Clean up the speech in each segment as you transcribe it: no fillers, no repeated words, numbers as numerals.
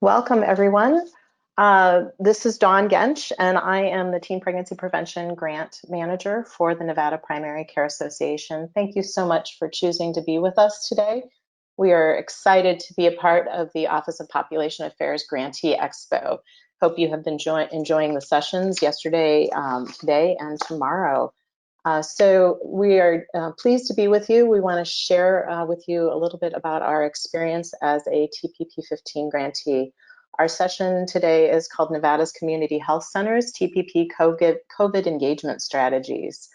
Welcome, everyone. This is Dawn Gensch, and I am the Teen Pregnancy Prevention Grant Manager for the Nevada Primary Care Association. Thank you so much for choosing to be with us today. We are excited to be a part of the Office of Population Affairs Grantee Expo. Hope you have been enjoying the sessions yesterday, today, and tomorrow. So we are pleased to be with you. We want to share with you a little bit about our experience as a TPP 15 grantee. Our session today is called Nevada's Community Health Centers, TPP COVID Engagement Strategies.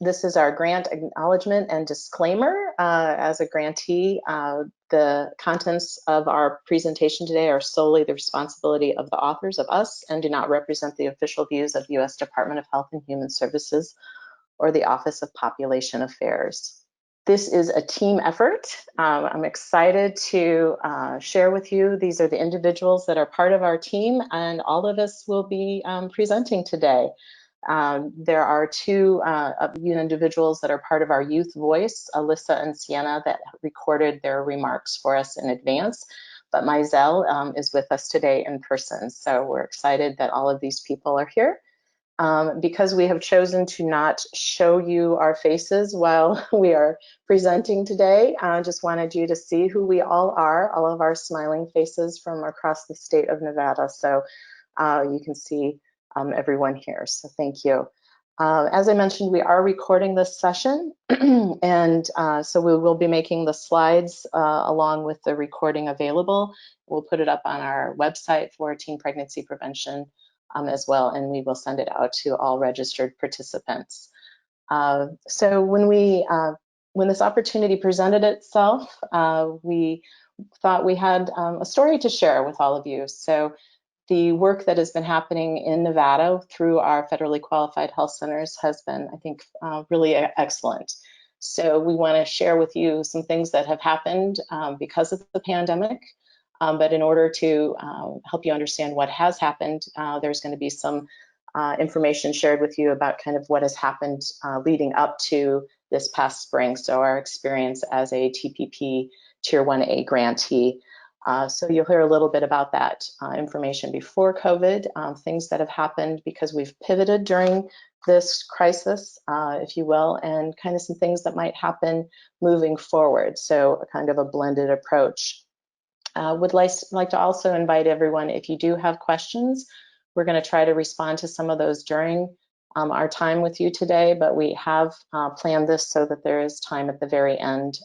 This is our grant acknowledgement and disclaimer. As a grantee, the contents of our presentation today are solely the responsibility of the authors, of us, and do not represent the official views of the U.S. Department of Health and Human Services or the Office of Population Affairs. This is a team effort. I'm excited to share with you. These are the individuals that are part of our team, and all of us will be presenting today. There are two individuals that are part of our Youth Voice, Alyssa and Sienna, that recorded their remarks for us in advance. But Mizell is with us today in person. So we're excited that all of these people are here. Because we have chosen to not show you our faces while we are presenting today, I just wanted you to see who we all are, all of our smiling faces from across the state of Nevada. So you can see everyone here, so thank you. As I mentioned, we are recording this session, and so we will be making the slides along with the recording available. We'll put it up on our website for teen pregnancy prevention as well, and we will send it out to all registered participants. So when this opportunity presented itself, we thought we had a story to share with all of you. So the work that has been happening in Nevada through our federally qualified health centers has been, I think, really excellent. So we want to share with you some things that have happened because of the pandemic. But in order to help you understand what has happened, there's going to be some information shared with you about kind of what has happened leading up to this past spring. So our experience as a TPP Tier 1A grantee. So you'll hear a little bit about that information before COVID, things that have happened because we've pivoted during this crisis, if you will, and kind of some things that might happen moving forward. So a kind of a blended approach. Would like to also invite everyone, if you do have questions, we're going to try to respond to some of those during our time with you today, but we have planned this so that there is time at the very end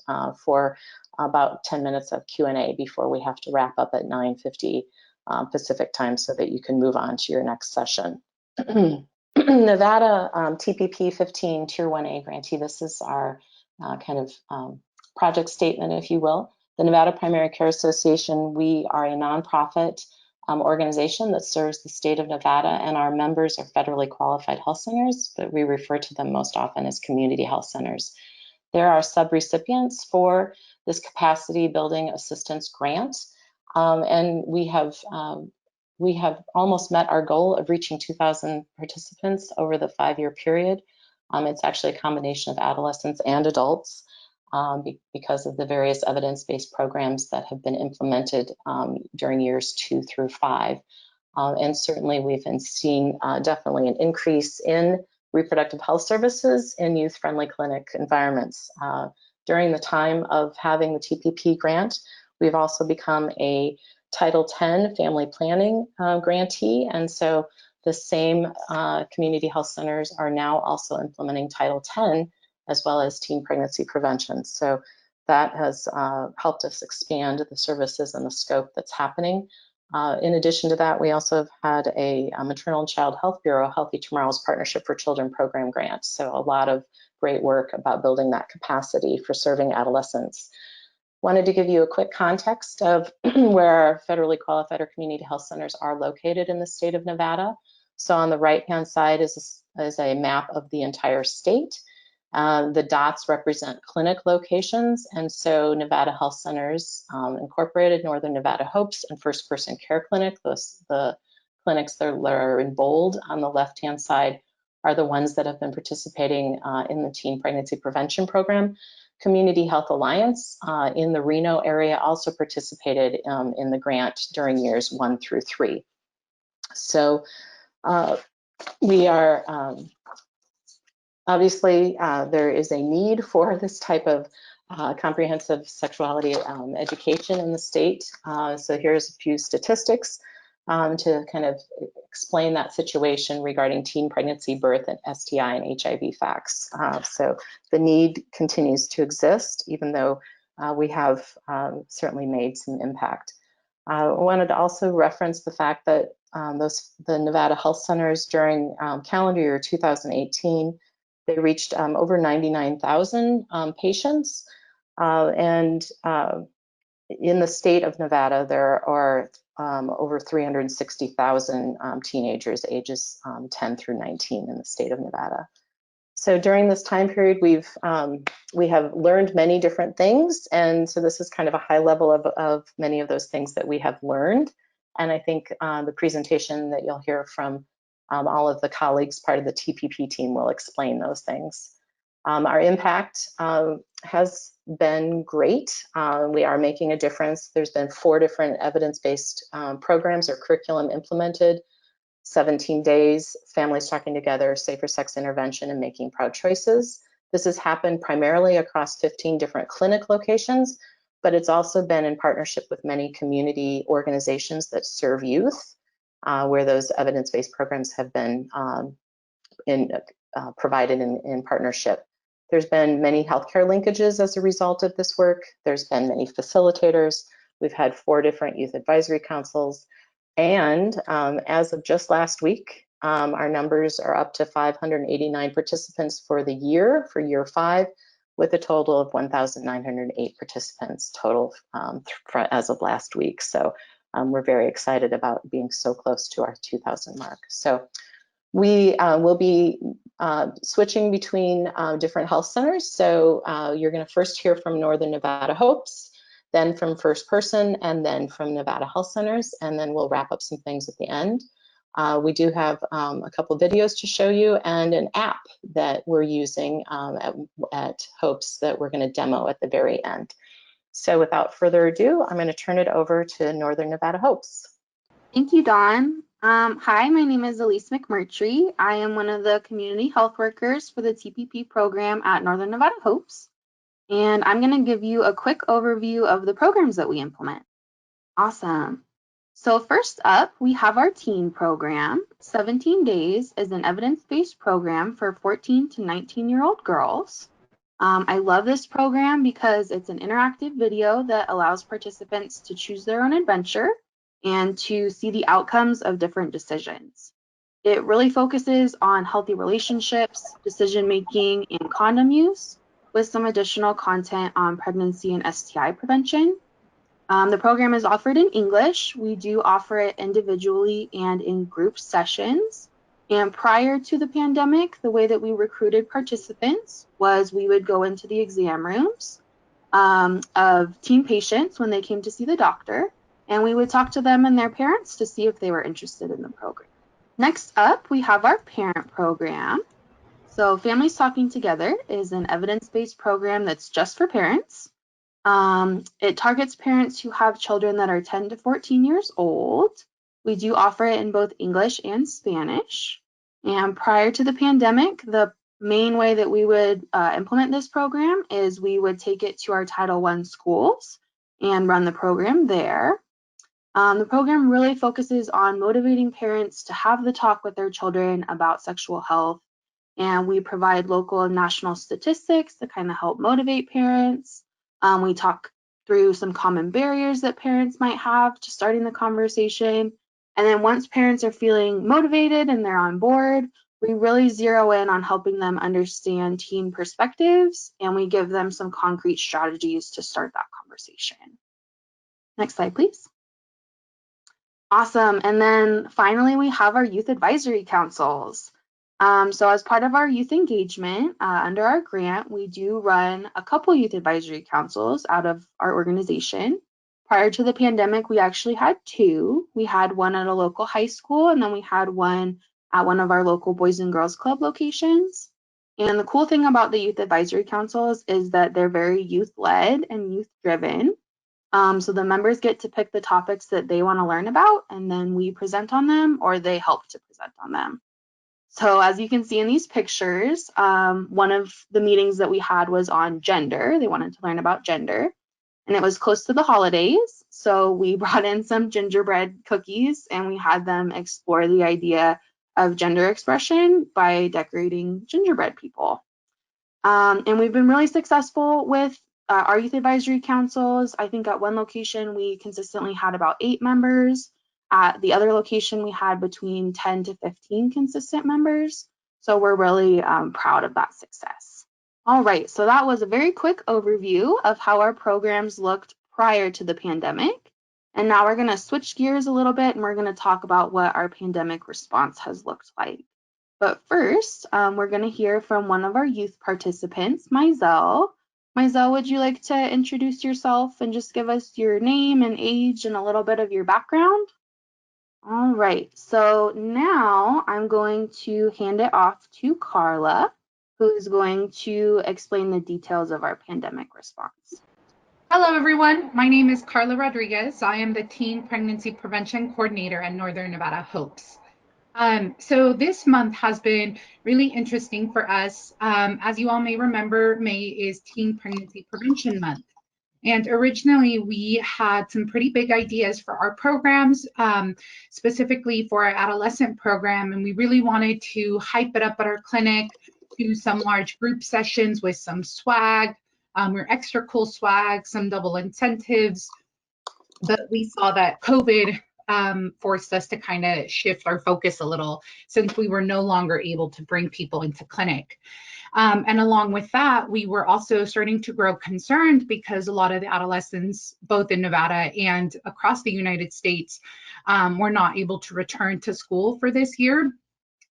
for about 10 minutes of Q&A before we have to wrap up at 9:50 Pacific time so that you can move on to your next session. Nevada TPP 15 Tier 1A grantee, this is our kind of project statement, if you will. The Nevada Primary Care Association, we are a nonprofit organization that serves the state of Nevada, and our members are federally qualified health centers, but we refer to them most often as community health centers. There are subrecipients for this capacity building assistance grant, and we have almost met our goal of reaching 2,000 participants over the 5-year period. It's actually a combination of adolescents and adults because of the various evidence-based programs that have been implemented during years 2 through 5. And certainly we've been seeing definitely an increase in reproductive health services in youth-friendly clinic environments. During the time of having the TPP grant, we've also become a Title X family planning grantee, and so the same community health centers are now also implementing Title X as well as teen pregnancy prevention. So that has helped us expand the services and the scope that's happening. In addition to that, we also have had a Maternal and Child Health Bureau Healthy Tomorrows Partnership for Children program grant. So a lot of great work about building that capacity for serving adolescents. Wanted to give you a quick context of where our federally qualified or community health centers are located in the state of Nevada. So on the right-hand side is a map of the entire state. The dots represent clinic locations, and so Nevada Health Centers Incorporated, Northern Nevada Hopes, and First Person Care Clinic, the clinics that are in bold on the left-hand side are the ones that have been participating in the teen pregnancy prevention program. Community Health Alliance in the Reno area also participated in the grant during years 1 through 3. So we are obviously there is a need for this type of comprehensive sexuality education in the state. So here's a few statistics to kind of explain that situation regarding teen pregnancy, birth, and STI and HIV facts. So the need continues to exist, even though we have certainly made some impact. I wanted to also reference the fact that the Nevada Health Centers during calendar year 2018, they reached over 99,000 patients. And in the state of Nevada, there are over 360,000 teenagers ages 10 through 19 in the state of Nevada. So during this time period, we have learned many different things. And so this is kind of a high level of many of those things that we have learned. And I think the presentation that you'll hear from all of the colleagues, part of the TPP team, will explain those things. Our impact has been great. We are making a difference. There's been 4 different evidence-based programs or curriculum implemented, 17 days, families talking together, safer sex intervention, and making proud choices. This has happened primarily across 15 different clinic locations, but it's also been in partnership with many community organizations that serve youth, where those evidence-based programs have been provided in partnership. There's been many healthcare linkages as a result of this work. There's been many facilitators. We've had 4 different youth advisory councils. And as of just last week, our numbers are up to 589 participants for the year, for year 5, with a total of 1,908 participants total as of last week. So we're very excited about being so close to our 2,000 mark. So we will be switching between different health centers. So you're going to first hear from Northern Nevada Hopes, then from First Person, and then from Nevada Health Centers, and then we'll wrap up some things at the end. We do have a couple videos to show you and an app that we're using at Hopes that we're going to demo at the very end. So without further ado, I'm going to turn it over to Northern Nevada Hopes. Thank you, Dawn. Hi, my name is Elise McMurtry. I am one of the community health workers for the TPP program at Northern Nevada Hopes. And I'm going to give you a quick overview of the programs that we implement. Awesome. So first up, we have our teen program. 17 Days is an evidence-based program for 14 to 19-year-old girls. I love this program because it's an interactive video that allows participants to choose their own adventure and to see the outcomes of different decisions. It really focuses on healthy relationships, decision-making, and condom use, with some additional content on pregnancy and STI prevention. The program is offered in English. We do offer it individually and in group sessions. And prior to the pandemic, the way that we recruited participants was we would go into the exam rooms of teen patients when they came to see the doctor, and we would talk to them and their parents to see if they were interested in the program. Next up, we have our parent program. So Families Talking Together is an evidence-based program that's just for parents. It targets parents who have children that are 10 to 14 years old. We do offer it in both English and Spanish. And prior to the pandemic, the main way that we would implement this program is we would take it to our Title I schools and run the program there. The program really focuses on motivating parents to have the talk with their children about sexual health, and we provide local and national statistics to kind of help motivate parents. We talk through some common barriers that parents might have to starting the conversation, and then once parents are feeling motivated and they're on board, we really zero in on helping them understand teen perspectives, and we give them some concrete strategies to start that conversation. Next slide, please. Awesome. And then finally, we have our youth advisory councils. So as part of our youth engagement, under our grant, we do run a couple youth advisory councils out of our organization. Prior to the pandemic, we actually had 2. We had one at a local high school, and then we had one at one of our local Boys and Girls Club locations. And the cool thing about the youth advisory councils is that they're very youth-led and youth-driven. So the members get to pick the topics that they want to learn about, and then we present on them, or they help to present on them. So as you can see in these pictures, one of the meetings that we had was on gender. They wanted to learn about gender, and it was close to the holidays. So we brought in some gingerbread cookies and we had them explore the idea of gender expression by decorating gingerbread people. And we've been really successful with our youth advisory councils. I think at one location, we consistently had about 8 members. At the other location, we had between 10 to 15 consistent members. So we're really proud of that success. All right, so that was a very quick overview of how our programs looked prior to the pandemic. And now we're gonna switch gears a little bit and we're gonna talk about what our pandemic response has looked like. But first, we're going to hear from one of our youth participants, Mizell. Mizell, would you like to introduce yourself and just give us your name and age and a little bit of your background? All right, so now I'm going to hand it off to Carla, who's going to explain the details of our pandemic response. Hello, everyone. My name is Carla Rodriguez. I am the Teen Pregnancy Prevention Coordinator at Northern Nevada Hopes. So this month has been really interesting for us. As you all may remember, May is Teen Pregnancy Prevention Month. And originally we had some pretty big ideas for our programs, specifically for our adolescent program. And we really wanted to hype it up at our clinic, do some large group sessions with some swag, or extra cool swag, some double incentives. But we saw that COVID forced us to kind of shift our focus a little since we were no longer able to bring people into clinic. And along with that, we were also starting to grow concerned because a lot of the adolescents, both in Nevada and across the United States, were not able to return to school for this year.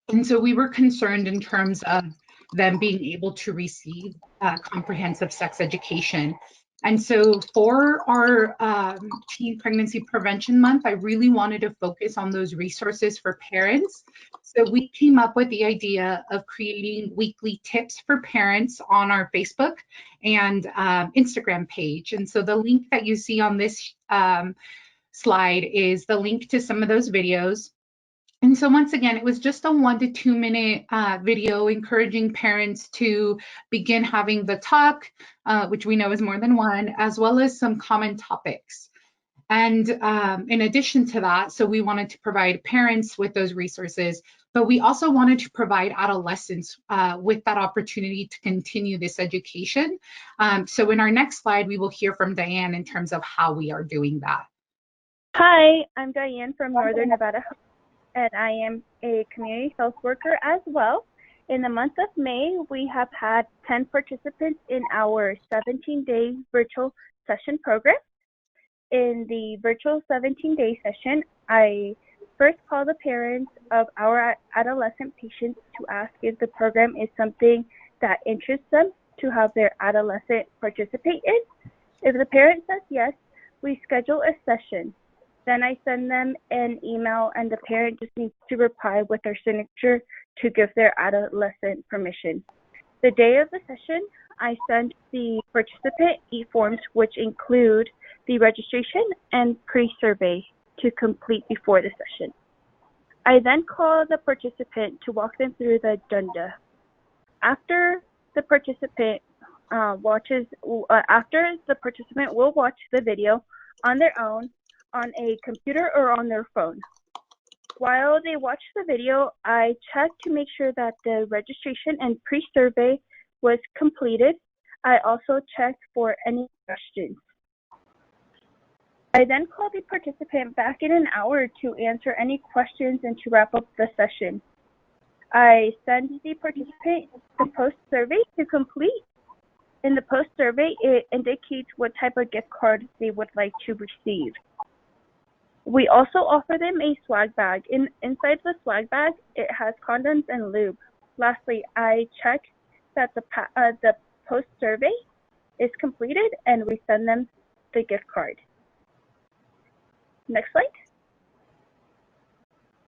And so we were concerned in terms of them being able to receive comprehensive sex education. And so for our Teen Pregnancy Prevention Month, I really wanted to focus on those resources for parents. So we came up with the idea of creating weekly tips for parents on our Facebook and Instagram page. And so the link that you see on this slide is the link to some of those videos. And so once again, it was just a 1 to 2 minute video encouraging parents to begin having the talk, which we know is more than one, as well as some common topics. And in addition to that, so we wanted to provide parents with those resources, but we also wanted to provide adolescents with that opportunity to continue this education. So in our next slide, we will hear from Diane in terms of how we are doing that. Hi, I'm Diane from Northern Nevada, and I am a community health worker as well. In the month of May, we have had 10 participants in our 17-day virtual session program. In the virtual 17-day session, I first call the parents of our adolescent patients to ask if the program is something that interests them to have their adolescent participate in. If the parent says yes, we schedule a session. Then I send them an email and the parent just needs to reply with their signature to give their adolescent permission. The day of the session, I send the participant e-forms, which include the registration and pre-survey to complete before the session. I then call the participant to walk them through the agenda. After the participant will watch the video on their own, on a computer or on their phone. While they watch the video, I check to make sure that the registration and pre-survey was completed. I also check for any questions. I then call the participant back in an hour to answer any questions and to wrap up the session. I send the participant the post-survey to complete. In the post-survey, it indicates what type of gift card they would like to receive. We also offer them a swag bag. Inside the swag bag, it has condoms and lube. Lastly, I check that the post-survey is completed and we send them the gift card. Next slide.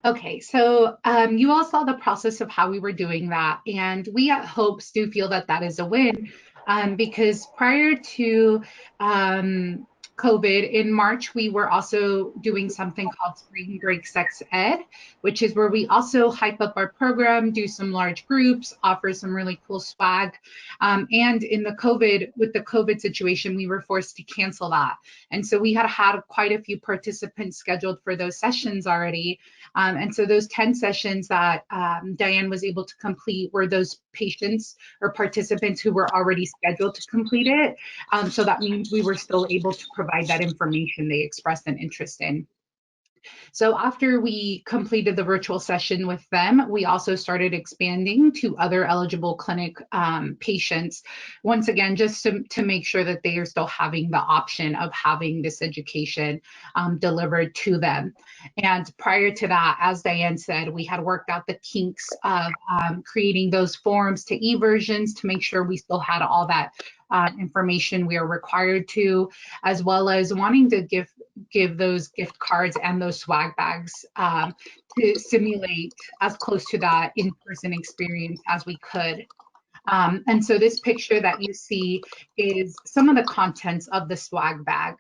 Okay, so you all saw the process of how we were doing that, and we at Hopes do feel that that is a win because prior to um, COVID, in March, we were also doing something called Spring Break Sex Ed, which is where we also hype up our program, do some large groups, offer some really cool swag. And in with the COVID situation, we were forced to cancel that. And so we had quite a few participants scheduled for those sessions already. And so those 10 sessions that Diane was able to complete were those patients or participants who were already scheduled to complete it. So that means we were still able to provide that information they expressed an interest in. So after we completed the virtual session with them, we also started expanding to other eligible clinic patients. Once again, just to make sure that they are still having the option of having this education delivered to them. And prior to that, as Diane said, we had worked out the kinks of creating those forms to e-versions to make sure we still had all that information we are required to, as well as wanting to give those gift cards and those swag bags to simulate as close to that in-person experience as we could. And so this picture that you see is some of the contents of the swag bag.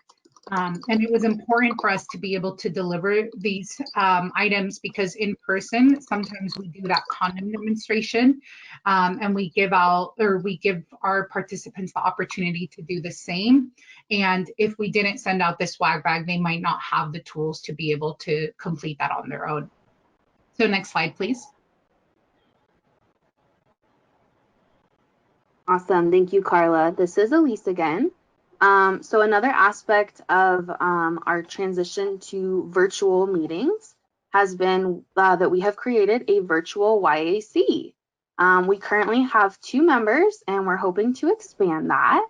And it was important for us to be able to deliver these items because in person, sometimes we do that condom demonstration and we give our participants the opportunity to do the same. And if we didn't send out the swag bag, they might not have the tools to be able to complete that on their own. So next slide, please. Awesome. Thank you, Carla. This is Elise again. So another aspect of our transition to virtual meetings has been that we have created a virtual YAC. We currently have 2 members and we're hoping to expand that.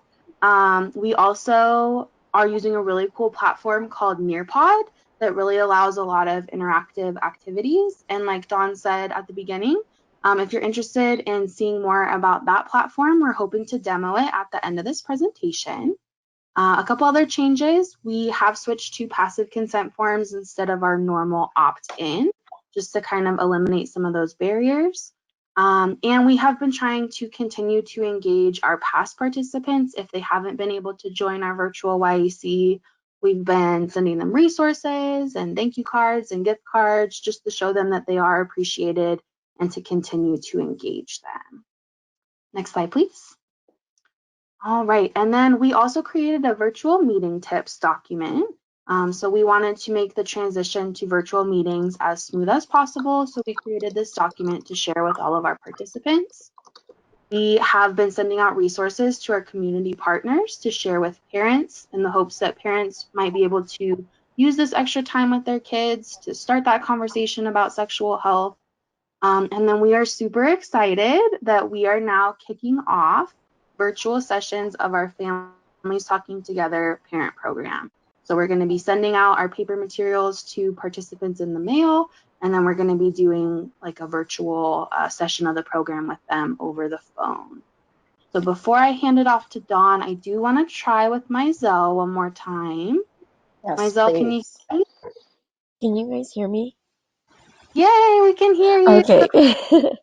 We also are using a really cool platform called Nearpod that really allows a lot of interactive activities. And like Dawn said at the beginning, if you're interested in seeing more about that platform, we're hoping to demo it at the end of this presentation. A couple other changes, we have switched to passive consent forms instead of our normal opt-in, just to kind of eliminate some of those barriers. And we have been trying to continue to engage our past participants. If they haven't been able to join our virtual YAC, we've been sending them resources and thank you cards and gift cards just to show them that they are appreciated and to continue to engage them. Next slide, please. All right, and then we also created a virtual meeting tips document. So we wanted to make the transition to virtual meetings as smooth as possible. So we created this document to share with all of our participants. We have been sending out resources to our community partners to share with parents in the hopes that parents might be able to use this extra time with their kids to start that conversation about sexual health. And then we are super excited that we are now kicking off virtual sessions of our Families Talking Together parent program. So we're going to be sending out our paper materials to participants in the mail, and then we're going to be doing like a virtual session of the program with them over the phone. So before I hand it off to Dawn, I do want to try with Mizell one more time. Yes, Mizell, can you hear me? Can you guys hear me? Yay, we can hear you. Okay.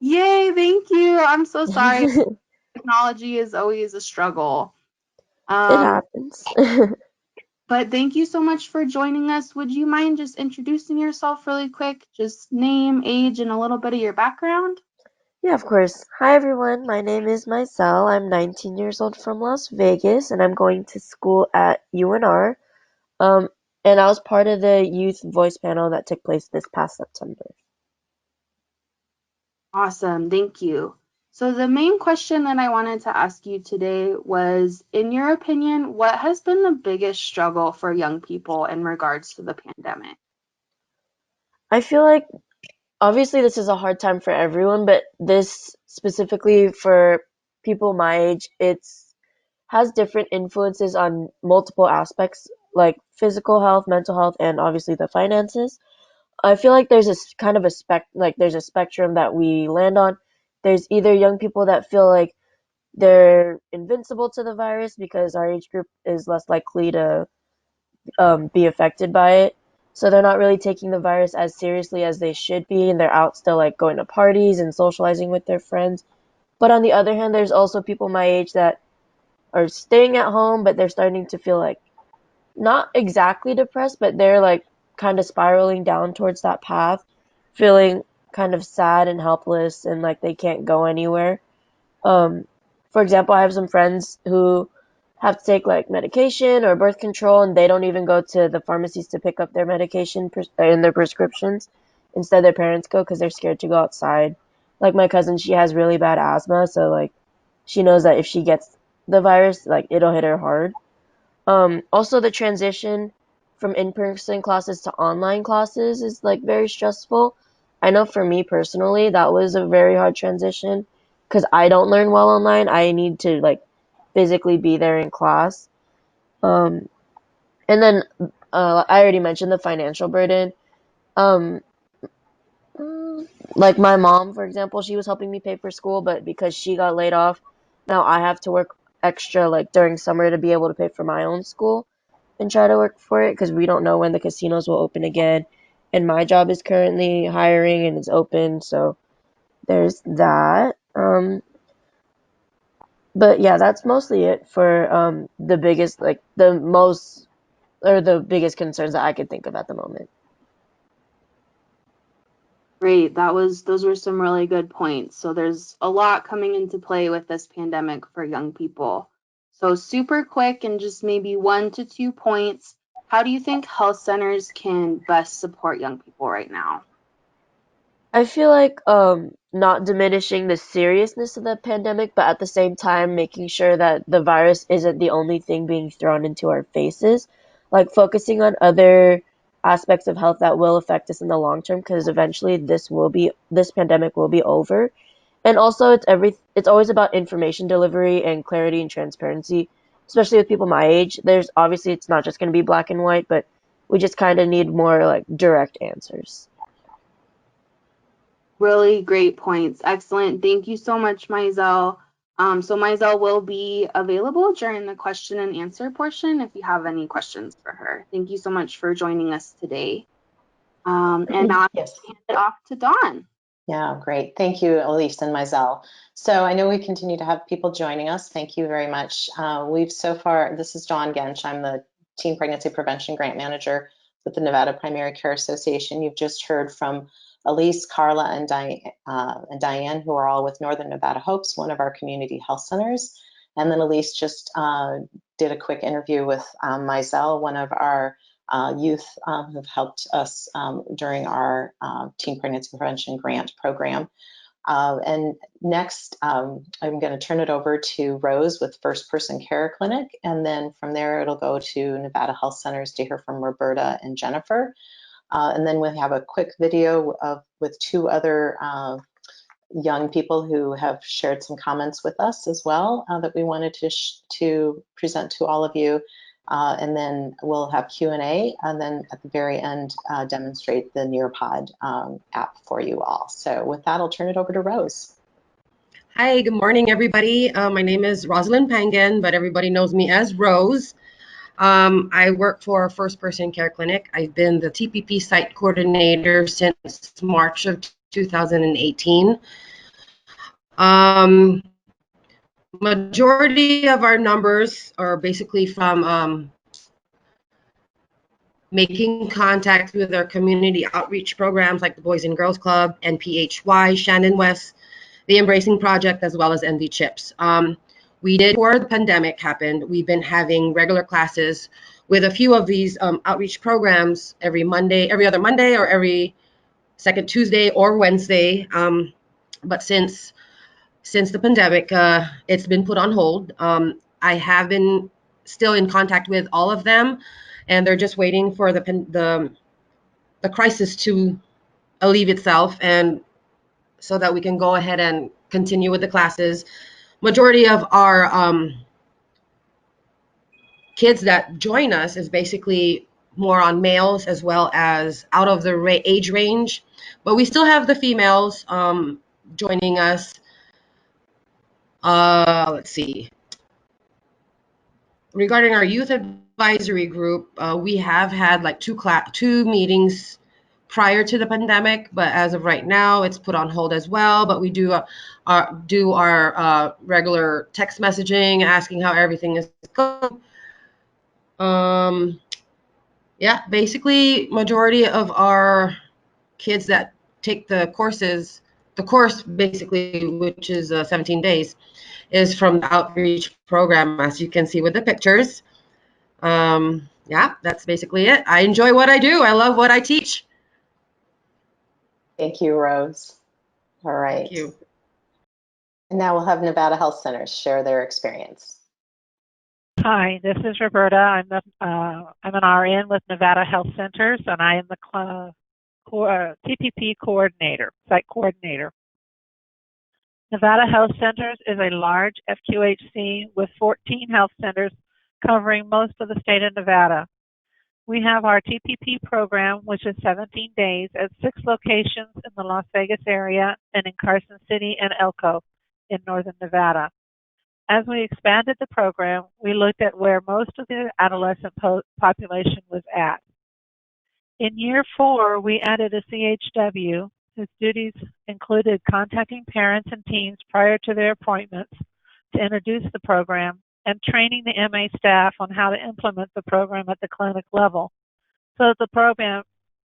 Yay, thank you. I'm so sorry. Technology is always a struggle. It happens. But thank you so much for joining us. Would you mind just introducing yourself really quick? Just name, age, and a little bit of your background? Yeah, of course. Hi, everyone. My name is Micelle. I'm 19 years old from Las Vegas, and I'm going to school at UNR. And I was part of the youth voice panel that took place this past September. Awesome, thank you. So the main question that I wanted to ask you today was, in your opinion, what has been the biggest struggle for young people in regards to the pandemic? I feel like obviously this is a hard time for everyone, but this specifically for people my age, it's has different influences on multiple aspects like physical health, mental health, and obviously the finances. I feel like there's a kind of there's a spectrum that we land on. There's either young people that feel like they're invincible to the virus because our age group is less likely to be affected by it, So they're not really taking the virus as seriously as they should be, and they're out still like going to parties and socializing with their friends. But on the other hand, there's also people my age that are staying at home, but they're starting to feel like not exactly depressed, but they're like kind of spiraling down towards that path, feeling kind of sad and helpless and like they can't go anywhere. Um, for example, I have some friends who have to take like medication or birth control, and they don't even go to the pharmacies to pick up their medication and their prescriptions. Instead, their parents go because they're scared to go outside. Like my cousin, she has really bad asthma, so like she knows that if she gets the virus, like it'll hit her hard. Also, the transition from in-person classes to online classes is like very stressful. I know for me personally, that was a very hard transition because I don't learn well online. I need to like physically be there in class. Um, and then I already mentioned the financial burden. Um, like my mom, for example, she was helping me pay for school, but because she got laid off, now I have to work extra like during summer to be able to pay for my own school and try to work for it because we don't know when the casinos will open again. And my job is currently hiring and it's open, so there's that. But yeah, that's mostly it for the biggest, like the most or the biggest concerns that I could think of at the moment. Great. Those were some really good points. So there's a lot coming into play with this pandemic for young people. So super quick and just maybe 1 to 2 points. How do you think health centers can best support young people right now? I feel like not diminishing the seriousness of the pandemic, but at the same time making sure that the virus isn't the only thing being thrown into our faces. Like focusing on other aspects of health that will affect us in the long term, because eventually this pandemic will be over. And also it's always about information delivery and clarity and transparency, especially with people my age. There's obviously it's not just going to be black and white, but we just kind of need more like direct answers. Really great points. Excellent. Thank you so much, Mizell. So Mizell will be available during the question and answer portion if you have any questions for her. Thank you so much for joining us today. And now I'm going Yes. to hand it off to Dawn. Yeah, great. Thank you, Elise and Mizell. So I know we continue to have people joining us. Thank you very much. We've so far, this is Dawn Gensch. I'm the Teen Pregnancy Prevention Grant Manager with the Nevada Primary Care Association. You've just heard from Elise, Carla, and Diane, who are all with Northern Nevada Hopes, one of our community health centers. And then Elise just did a quick interview with Mizell, one of our youth who've helped us during our Teen Pregnancy Prevention Grant program. And next, I'm going to turn it over to Rose with First Person Care Clinic. And then from there, it'll go to Nevada Health Centers to hear from Roberta and Jennifer. And then we'll have a quick video with two other young people who have shared some comments with us as well that we wanted to present to all of you. And then we'll have Q&A, and then at the very end, demonstrate the Nearpod app for you all. So with that, I'll turn it over to Rose. Hi, good morning, everybody. My name is Rosalind Pangan, but everybody knows me as Rose. I work for First Person Care Clinic. I've been the TPP site coordinator since March of 2018. Majority of our numbers are basically from making contact with our community outreach programs like the Boys and Girls Club, NPHY, Shannon West, the Embracing Project, as well as NV Chips. We did, before the pandemic happened, we've been having regular classes with a few of these outreach programs every other Monday, or every second Tuesday or Wednesday. But since the pandemic, it's been put on hold. I have been still in contact with all of them, and they're just waiting for the crisis to alleviate itself, and so that we can go ahead and continue with the classes. Majority of our kids that join us is basically more on males as well as out of the age range, but we still have the females joining us. Let's see. Regarding our youth advisory group, we have had like two meetings prior to the pandemic, but as of right now, it's put on hold as well. But we do our regular text messaging, asking how everything is going. Yeah, basically, majority of our kids that take the course basically, which is 17 days, is from the outreach program, as you can see with the pictures. Yeah, that's basically it. I enjoy what I do. I love what I teach. Thank you, Rose. All right. Thank you. And now we'll have Nevada Health Centers share their experience. Hi, this is Roberta. I'm an RN with Nevada Health Centers, and I am the TPP coordinator, site coordinator. Nevada Health Centers is a large FQHC with 14 health centers covering most of the state of Nevada. We have our TPP program, which is 17 days at 6 locations in the Las Vegas area and in Carson City and Elko in northern Nevada. As we expanded the program, we looked at where most of the adolescent population was at. In year 4, we added a CHW, whose duties included contacting parents and teens prior to their appointments to introduce the program and training the MA staff on how to implement the program at the clinic level so that the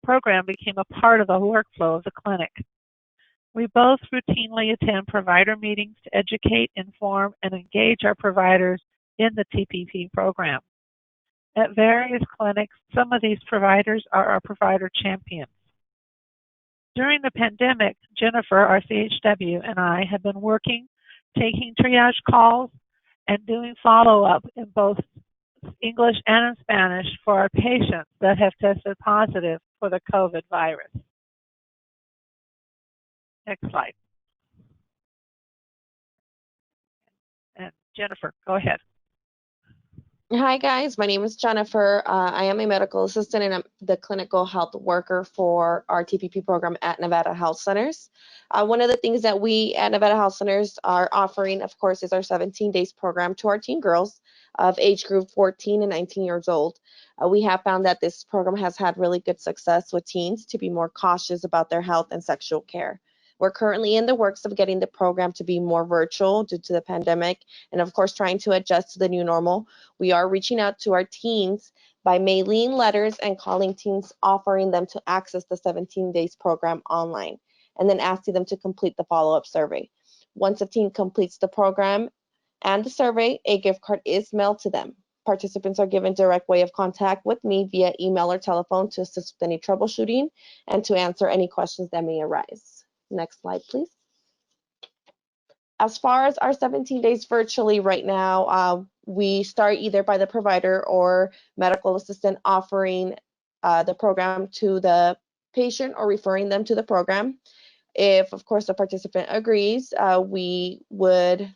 program became a part of the workflow of the clinic. We both routinely attend provider meetings to educate, inform, and engage our providers in the TPP program. At various clinics, some of these providers are our provider champions. During the pandemic, Jennifer, our CHW, and I have been working, taking triage calls, and doing follow-up in both English and in Spanish for our patients that have tested positive for the COVID virus. Next slide. And Jennifer, go ahead. Hi guys, my name is Jennifer. I am a medical assistant and I'm the clinical health worker for our TPP program at Nevada Health Centers. One of the things that we at Nevada Health Centers are offering, of course, is our 17 days program to our teen girls of age group 14 and 19 years old. We have found that this program has had really good success with teens to be more cautious about their health and sexual care. We're currently in the works of getting the program to be more virtual due to the pandemic and of course trying to adjust to the new normal. We are reaching out to our teens by mailing letters and calling teens, offering them to access the 17 days program online, and then asking them to complete the follow-up survey. Once a teen completes the program and the survey, a gift card is mailed to them. Participants are given direct way of contact with me via email or telephone to assist with any troubleshooting and to answer any questions that may arise. Next slide, please. As far as our 17 days virtually right now, we start either by the provider or medical assistant offering the program to the patient or referring them to the program. If, of course, the participant agrees, we would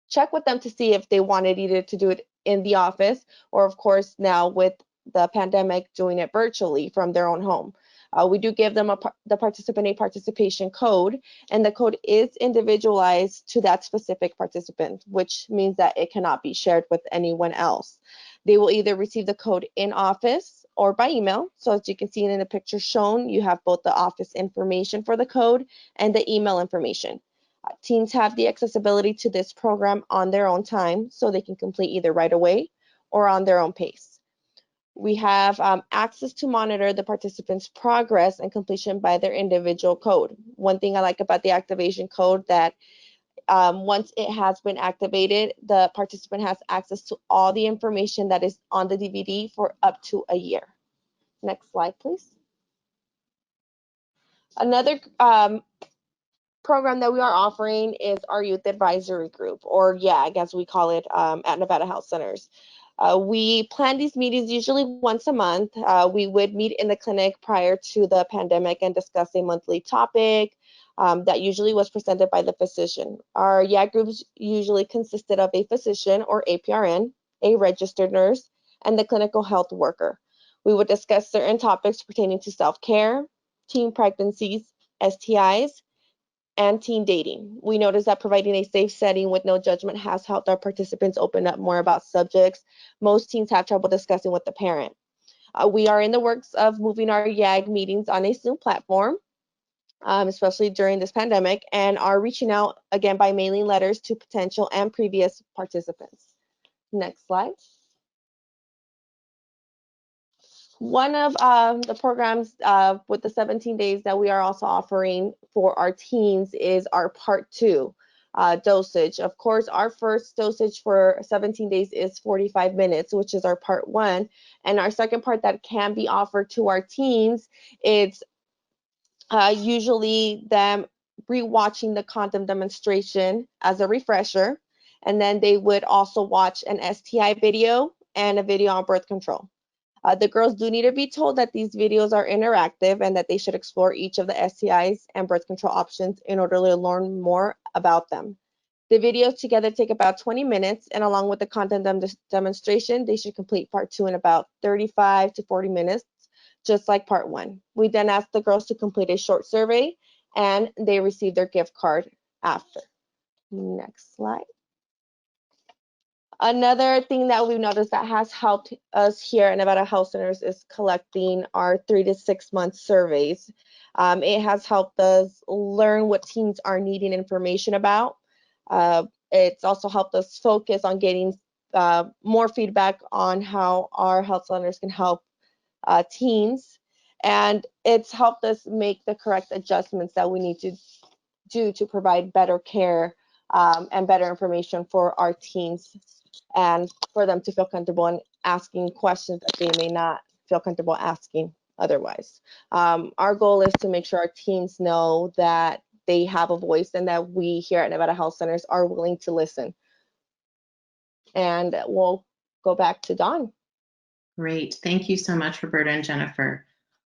check with them to see if they wanted either to do it in the office or, of course, now with the pandemic, doing it virtually from their own home. We do give them the participant a participation code, and the code is individualized to that specific participant, which means that it cannot be shared with anyone else. They will either receive the code in office or by email. So as you can see in the picture shown, you have both the office information for the code and the email information. Teens have the accessibility to this program on their own time, so they can complete either right away or on their own pace. We have access to monitor the participants' progress and completion by their individual code. One thing I like about the activation code that once it has been activated, the participant has access to all the information that is on the DVD for up to a year. Next slide, please. Another program that we are offering is our youth advisory group, or YAG as we call it at Nevada Health Centers. We plan these meetings usually once a month. We would meet in the clinic prior to the pandemic and discuss a monthly topic that usually was presented by the physician. Our YAG groups usually consisted of a physician or APRN, a registered nurse, and the clinical health worker. We would discuss certain topics pertaining to self-care, teen pregnancies, STIs, and teen dating. We noticed that providing a safe setting with no judgment has helped our participants open up more about subjects most teens have trouble discussing with the parent. We are in the works of moving our YAG meetings on a Zoom platform, especially during this pandemic, and are reaching out again by mailing letters to potential and previous participants. Next slide. One of the programs with the 17 days that we are also offering for our teens is our part 2 dosage. Of course, our first dosage for 17 days is 45 minutes, which is our part 1. And our second part that can be offered to our teens is usually them rewatching the condom demonstration as a refresher. And then they would also watch an STI video and a video on birth control. The girls do need to be told that these videos are interactive and that they should explore each of the STIs and birth control options in order to learn more about them. The videos together take about 20 minutes, and along with the content demonstration, they should complete part 2 in about 35 to 40 minutes, just like part 1. We then ask the girls to complete a short survey, and they receive their gift card after. Next slide. Another thing that we've noticed that has helped us here at Nevada Health Centers is collecting our 3 to 6 month surveys. It has helped us learn what teens are needing information about. It's also helped us focus on getting more feedback on how our health centers can help teens. And it's helped us make the correct adjustments that we need to do to provide better care and better information for our teens, and for them to feel comfortable in asking questions that they may not feel comfortable asking otherwise. Our goal is to make sure our teens know that they have a voice and that we here at Nevada Health Centers are willing to listen. And we'll go back to Dawn. Great. Thank you so much, Roberta and Jennifer.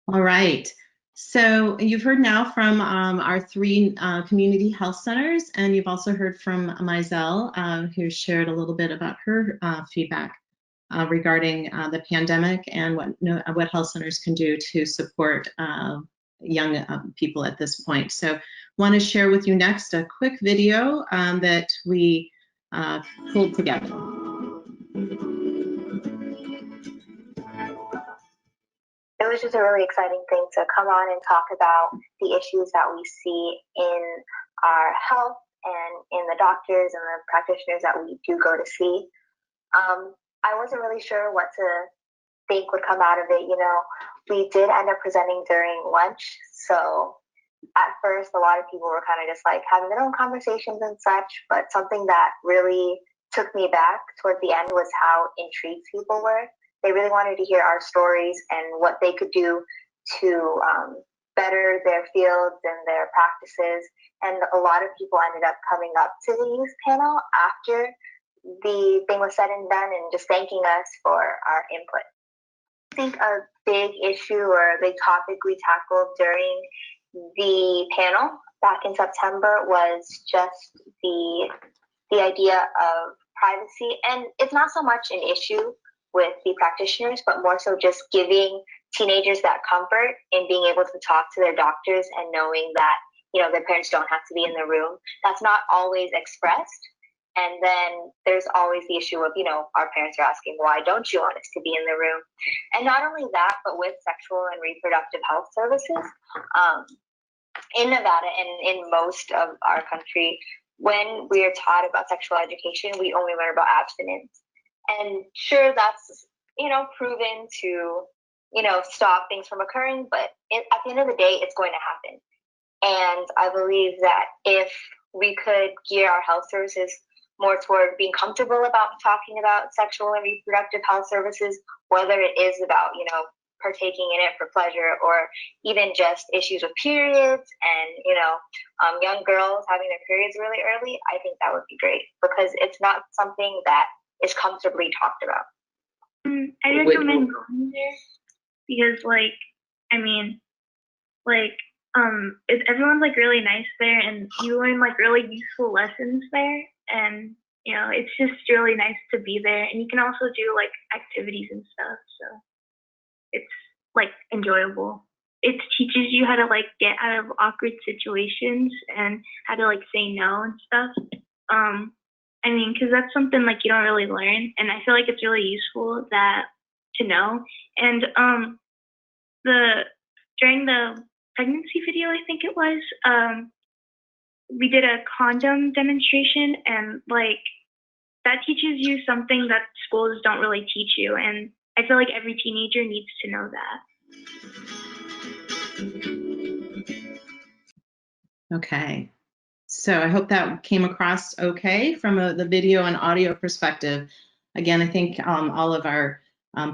All right. So you've heard now from our 3 community health centers, and you've also heard from Mizell, who shared a little bit about her feedback regarding the pandemic and what health centers can do to support young people at this point. So want to share with you next a quick video that we pulled together. It was just a really exciting thing to come on and talk about the issues that we see in our health and in the doctors and the practitioners that we do go to see. I wasn't really sure what to think would come out of it. You know, we did end up presenting during lunch. So at first, a lot of people were kind of just like having their own conversations and such. But something that really took me back towards the end was how intrigued people were. They really wanted to hear our stories and what they could do to better their fields and their practices. And a lot of people ended up coming up to the youth panel after the thing was said and done and just thanking us for our input. I think a big issue or a big topic we tackled during the panel back in September was just the idea of privacy. And it's not so much an issue with the practitioners, but more so just giving teenagers that comfort in being able to talk to their doctors and knowing that, you know, their parents don't have to be in the room. That's not always expressed. And then there's always the issue of, you know, our parents are asking, why don't you want us to be in the room? And not only that, but with sexual and reproductive health services in Nevada and in most of our country, when we are taught about sexual education, we only learn about abstinence. And sure, that's, you know, proven to, you know, stop things from occurring, but at the end of the day, it's going to happen. And I believe that if we could gear our health services more toward being comfortable about talking about sexual and reproductive health services, whether it is about, you know, partaking in it for pleasure or even just issues with periods and, you know, young girls having their periods really early, I think that would be great because it's not something that is comfortably talked about. I recommend going there because, like, I mean, like, everyone's like really nice there, and you learn like really useful lessons there, and you know, it's just really nice to be there, and you can also do like activities and stuff, so it's like enjoyable it teaches you how to like get out of awkward situations and how to like say no and stuff. I mean, because that's something like you don't really learn, and I feel like it's really useful to know. And during the pregnancy video, I think it was, we did a condom demonstration, and like that teaches you something that schools don't really teach you, and I feel like every teenager needs to know that. Okay. So I hope that came across okay from the video and audio perspective. Again, I think all of our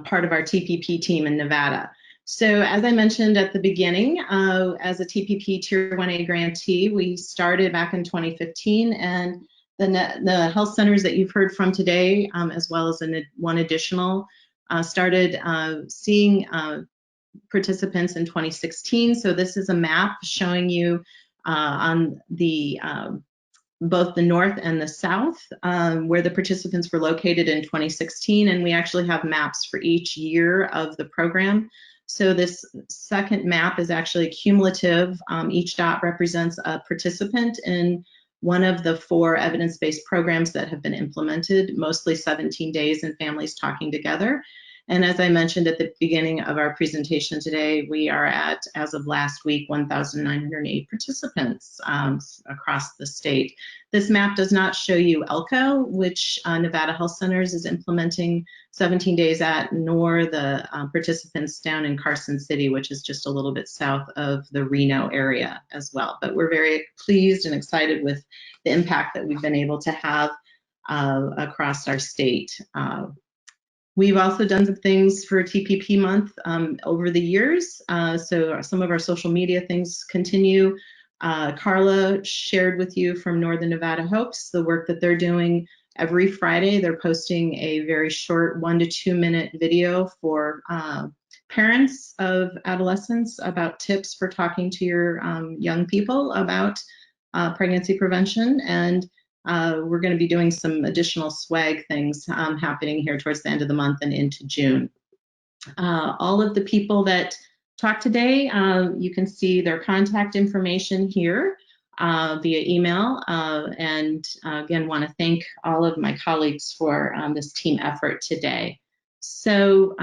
part of our TPP team in Nevada. So as I mentioned at the beginning, as a TPP Tier 1A grantee, we started back in 2015, and the health centers that you've heard from today, as well as one additional, started seeing participants in 2016. So this is a map showing you on the both the north and the south where the participants were located in 2016, and we actually have maps for each year of the program. So this second map is actually cumulative. Each dot represents a participant in one of the 4 evidence-based programs that have been implemented, mostly 17 days and families talking together. And as I mentioned at the beginning of our presentation today, we are at, as of last week, 1,908 participants across the state. This map does not show you Elko, which Nevada Health Centers is implementing 17 days at, nor the participants down in Carson City, which is just a little bit south of the Reno area as well. But we're very pleased and excited with the impact that we've been able to have across our state. We've also done some things for TPP month over the years. So some of our social media things continue. Carla shared with you from Northern Nevada Hopes the work that they're doing every Friday. They're posting a very short 1 to 2 minute video for parents of adolescents about tips for talking to your young people about pregnancy prevention. And we're going to be doing some additional swag things happening here towards the end of the month and into June. All of the people that talked today, you can see their contact information here via email. And again, want to thank all of my colleagues for this team effort today. So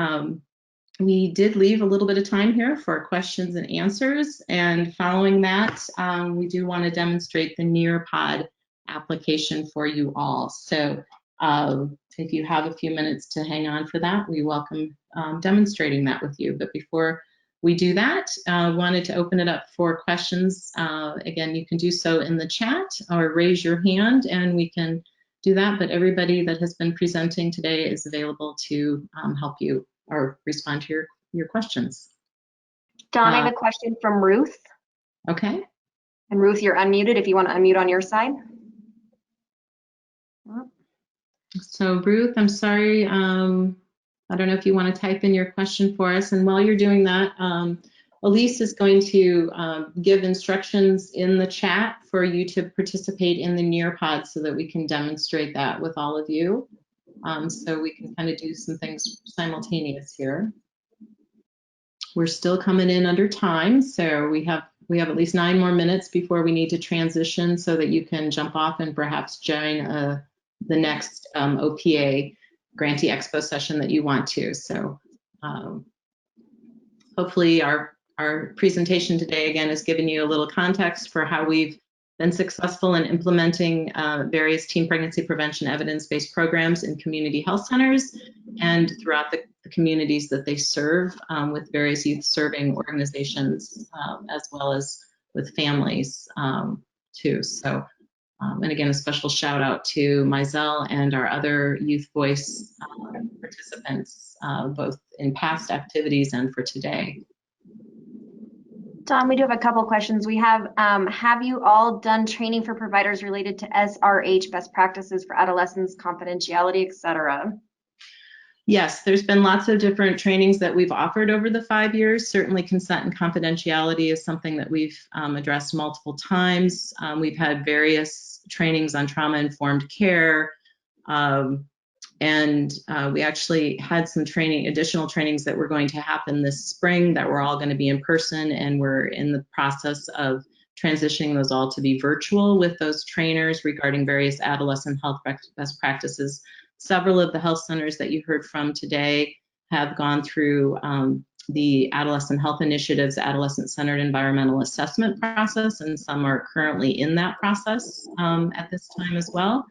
we did leave a little bit of time here for questions and answers. And following that, we do want to demonstrate the Nearpod application for you all. So if you have a few minutes to hang on for that, we welcome demonstrating that with you. But before we do that, wanted to open it up for questions. Again, you can do so in the chat or raise your hand and we can do that. But everybody that has been presenting today is available to help you or respond to your questions. Dawn, I have a question from Ruth. Okay. And Ruth, you're unmuted if you want to unmute on your side. So Ruth, I'm sorry, I don't know if you want to type in your question for us. And while you're doing that, Elise is going to give instructions in the chat for you to participate in the Nearpod so that we can demonstrate that with all of you. So we can kind of do some things simultaneous here. We're still coming in under time, so we have at least 9 more minutes before we need to transition so that you can jump off and perhaps join the next OPA Grantee Expo session that you want to. So hopefully our presentation today again has given you a little context for how we've been successful in implementing various teen pregnancy prevention evidence-based programs in community health centers and throughout the communities that they serve with various youth serving organizations as well as with families too. So, and again, a special shout out to Mizell and our other Youth Voice participants, both in past activities and for today. Dawn, we do have a couple questions. We have you all done training for providers related to SRH, best practices for adolescents, confidentiality, et cetera? Yes, there's been lots of different trainings that we've offered over the 5 years. Certainly consent and confidentiality is something that we've addressed multiple times. We've had various trainings on trauma-informed care, And we actually had some additional trainings that were going to happen this spring that were all going to be in person, and we're in the process of transitioning those all to be virtual with those trainers regarding various adolescent health best practices. Several of the health centers that you heard from today have gone through the Adolescent Health Initiative's Adolescent-Centered Environmental Assessment process, and some are currently in that process at this time as well.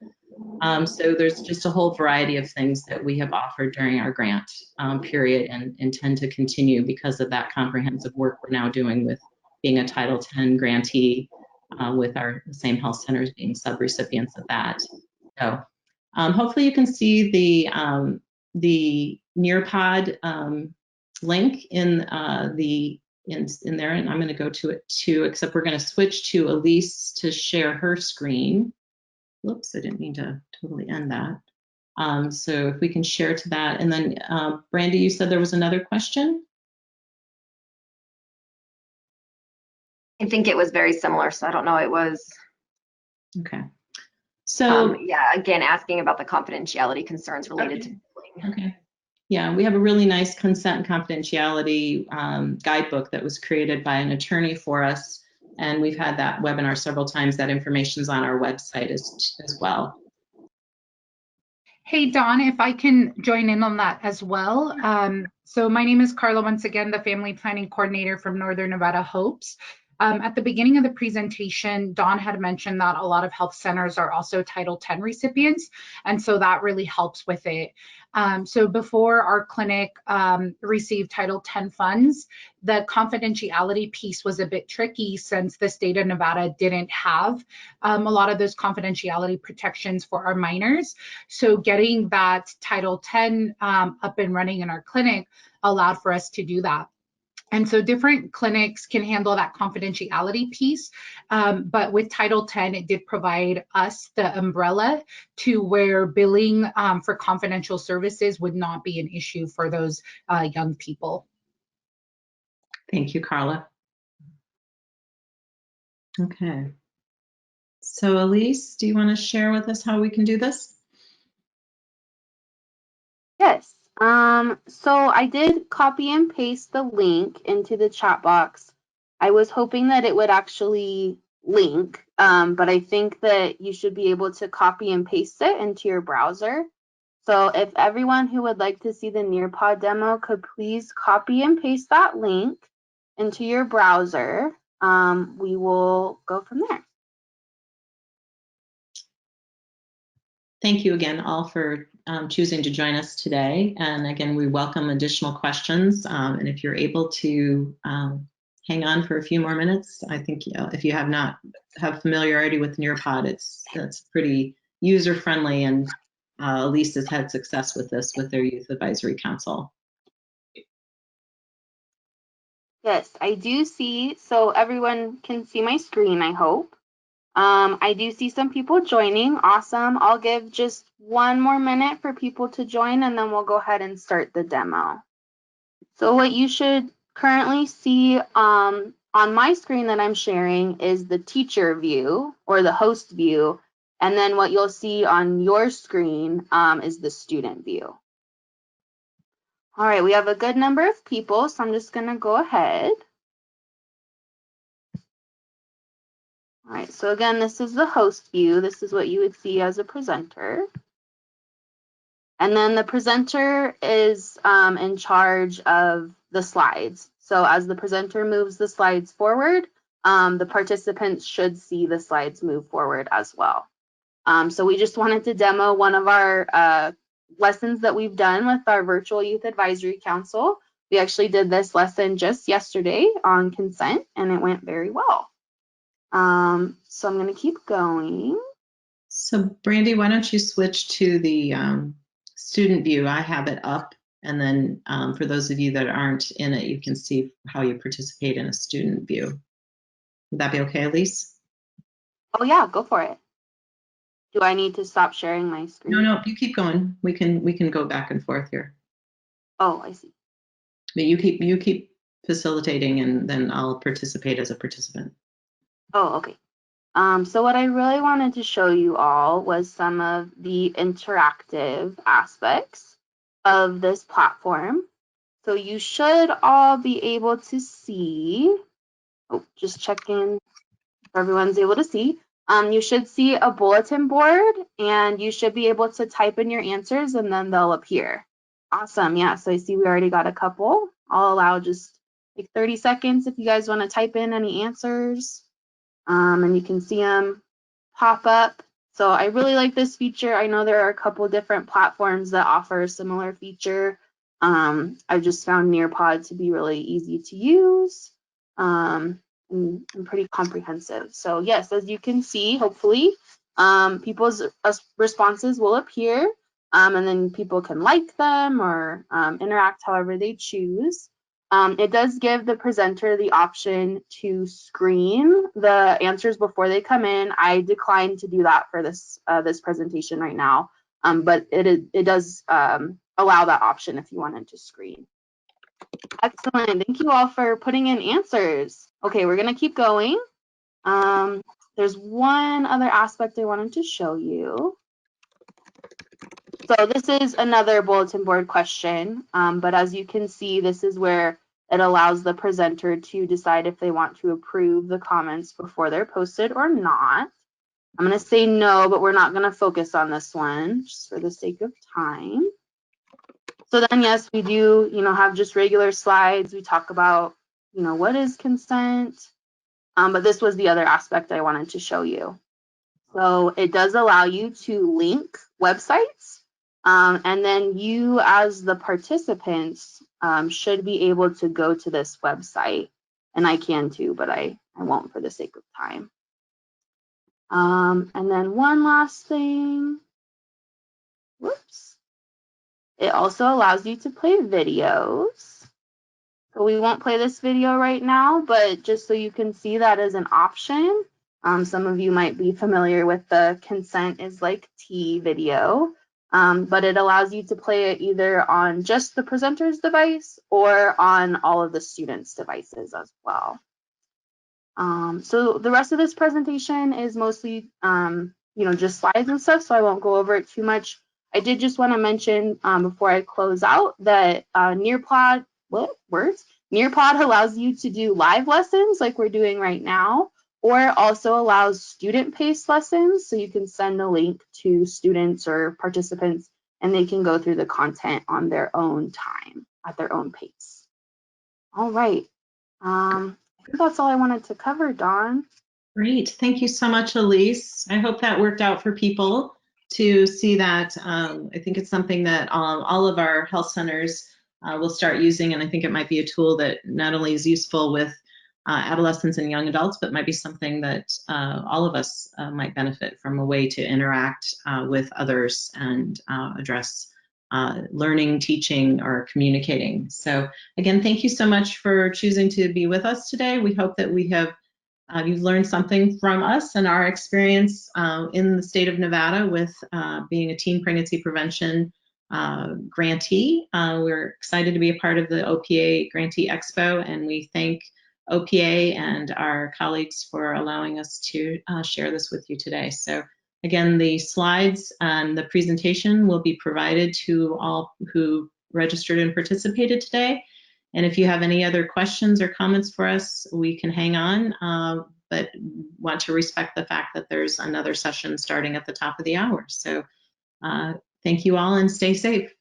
So there's just a whole variety of things that we have offered during our grant period, and intend to continue because of that comprehensive work we're now doing with being a Title X grantee, with the same health centers being subrecipients of that. So hopefully you can see the Nearpod link in there, and I'm going to go to it too, except we're going to switch to Elise to share her screen. Whoops, I didn't mean to totally end that. So if we can share to that. And then Brandy, you said there was another question? I think it was very similar, so I don't know. It was. Okay. So yeah, again, asking about the confidentiality concerns related to billing. Okay. Yeah, we have a really nice consent and confidentiality guidebook that was created by an attorney for us, and we've had that webinar several times. That information's on our website as well. Hey, Dawn, if I can join in on that as well. So my name is Carla, once again, the Family Planning Coordinator from Northern Nevada Hopes. At the beginning of the presentation, Dawn had mentioned that a lot of health centers are also Title X recipients, and so that really helps with it. So before our clinic received Title X funds, the confidentiality piece was a bit tricky since the state of Nevada didn't have a lot of those confidentiality protections for our minors. So getting that Title X up and running in our clinic allowed for us to do that. And so different clinics can handle that confidentiality piece, but with Title X, it did provide us the umbrella to where billing for confidential services would not be an issue for those young people. Thank you, Carla. Okay. So Elise, do you want to share with us how we can do this? Yes. So I did copy and paste the link into the chat box. I was hoping that it would actually link, but I think that you should be able to copy and paste it into your browser. So if everyone who would like to see the Nearpod demo could please copy and paste that link into your browser, we will go from there. Thank you again all for choosing to join us today. And again, we welcome additional questions. And if you're able to hang on for a few more minutes, I think if you have familiarity with Nearpod, it's pretty user friendly, and Elise has had success with this with their Youth Advisory Council. Yes, I do see. So everyone can see my screen, I hope. I do see some people joining. Awesome. I'll give just one more minute for people to join, and then we'll go ahead and start the demo. So what you should currently see on my screen that I'm sharing is the teacher view or the host view. And then what you'll see on your screen is the student view. All right, we have a good number of people, so I'm just going to go ahead. All right, so again, this is the host view. This is what you would see as a presenter. And then the presenter is in charge of the slides. So as the presenter moves the slides forward, the participants should see the slides move forward as well. So we just wanted to demo one of our lessons that we've done with our virtual Youth Advisory Council. We actually did this lesson just yesterday on consent, and it went very well. So I'm going to keep going. So Brandy, why don't you switch to the student view? I have it up, and then for those of you that aren't in it, you can see how you participate in a student view. Would that be okay, Elise? Oh yeah, go for it. Do I need to stop sharing my screen? No, you keep going. We can go back and forth here. Oh, I see. But you keep facilitating, and then I'll participate as a participant. Oh, okay. So what I really wanted to show you all was some of the interactive aspects of this platform. So you should all be able to see, just checking if everyone's able to see. You should see a bulletin board and you should be able to type in your answers and then they'll appear. Awesome, yeah, so I see we already got a couple. I'll allow just like 30 seconds if you guys want to type in any answers. And you can see them pop up. So I really like this feature. I know there are a couple different platforms that offer a similar feature. I've just found Nearpod to be really easy to use and pretty comprehensive. So yes, as you can see, hopefully people's responses will appear and then people can like them or interact however they choose. It does give the presenter the option to screen the answers before they come in. I declined to do that for this this presentation right now, but it does allow that option if you wanted to screen. Excellent. Thank you all for putting in answers. Okay, we're going to keep going. There's one other aspect I wanted to show you. So this is another bulletin board question, but as you can see, this is where it allows the presenter to decide if they want to approve the comments before they're posted or not. I'm going to say no, but we're not going to focus on this one just for the sake of time. So then, yes, we do, have just regular slides. We talk about, what is consent, but this was the other aspect I wanted to show you. So it does allow you to link websites, and then you as the participants should be able to go to this website. And I can too, but I won't for the sake of time. And then one last thing. Whoops. It also allows you to play videos. So we won't play this video right now, but just so you can see that as an option. Some of you might be familiar with the consent is like T video, but it allows you to play it either on just the presenter's device or on all of the students' devices as well. So the rest of this presentation is mostly, just slides and stuff, so I won't go over it too much. I did just want to mention before I close out that Nearpod allows you to do live lessons like we're doing right now, or also allows student-paced lessons, so you can send a link to students or participants and they can go through the content on their own time, at their own pace. All right. I think that's all I wanted to cover, Dawn. Great. Thank you so much, Elise. I hope that worked out for people to see that. I think it's something that all of our health centers will start using, and I think it might be a tool that not only is useful with adolescents and young adults, but might be something that all of us might benefit from, a way to interact with others and address learning, teaching, or communicating. So again, thank you so much for choosing to be with us today. We hope that we have you've learned something from us and our experience in the state of Nevada with being a teen pregnancy prevention grantee. We're excited to be a part of the OPA Grantee Expo, and we thank OPA and our colleagues for allowing us to share this with you today. So again, the slides and the presentation will be provided to all who registered and participated today. And if you have any other questions or comments for us, we can hang on, but want to respect the fact that there's another session starting at the top of the hour. So thank you all and stay safe.